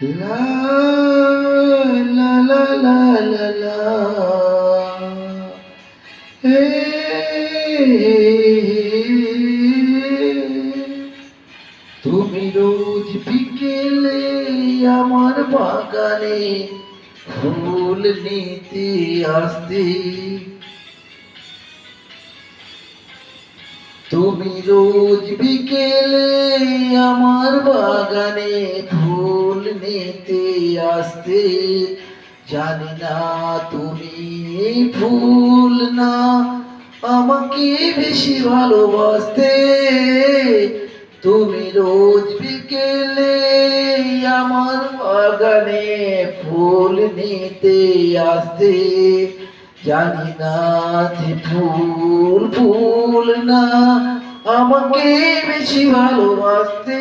লা লা লা লা লা লা হে তুমি রোজ বিকেলে আমার বাগানে ফুল নিতে আসতে। তুমি রোজ বিকেলে আমার বাগানে ফুল নিতে আসতে। জানি না তুমি এই ফুল না আমাকে বেশি ভালোবাসতে। তুমি রোজ বিকেলে আমার বাগানে ফুল নিতে আসতে। জানি না যে ফুল না আমাকে বেশি ভালোবাসতে।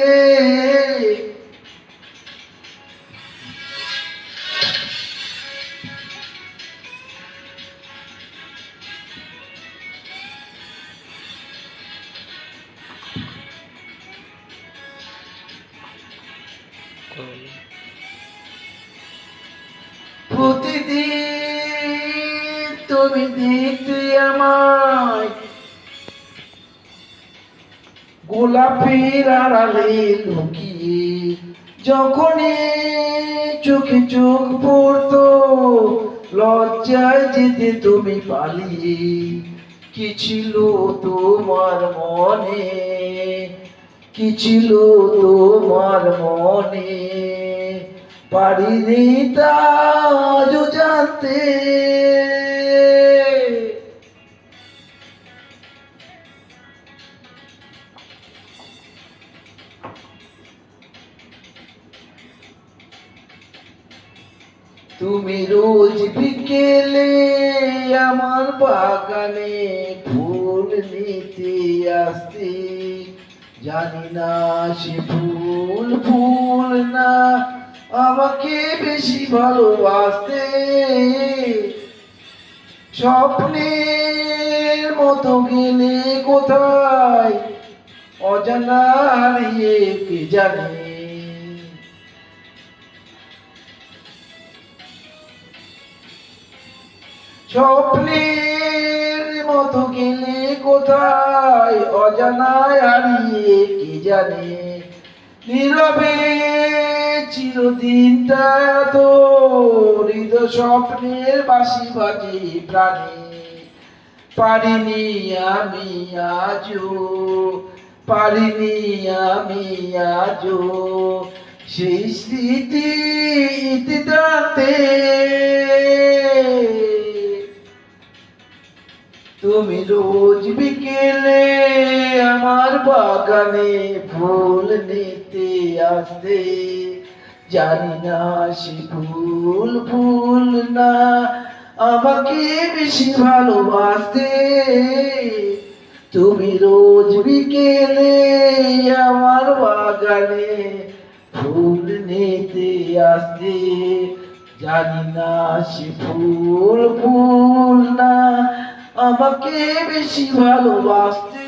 প্রতিদিন তুমি দেখতে আমায় গোলাপের আড়ালে লুকিয়ে। যখনই চোখে চোখ পড়তো লজ্জায় যেতে তুমি পালিয়ে। কি ছিল তোমার মনে, কি ছিল তোমার মনে, পারিনি তা আজও জানতে। তুমি রোজ বিকেলে আমার বাগানে ফুল নিতে আসতে। জানি না সে ফুল না আমাকে বেশি ভালোবাসতে। স্বপ্নের মতো গেলে কোথায় অজানা হারিয়ে কে জানে। স্বপ্নের মতো গেলে কোথায় অজানায় হারিয়ে কে জানে। নীরবে চিরদিনটা তো হৃদয় স্বপ্নের বাঁশি বাজে প্রাণে। পারিনি আমি আজও, পারিনি আমি আজও সেই স্মৃতি টানতে। তুমি রোজ বিকেলে আমার বাগানে ফুল নিতে আসতে। জানি না সে ফুল না আমাকে বেশি ভালোবাসতে। তুমি রোজ বিকেলে আমার বাগানে ফুল নিতে আসতে। জানি না সে ফুল না আমাকে বেশি ভালোবাসতে।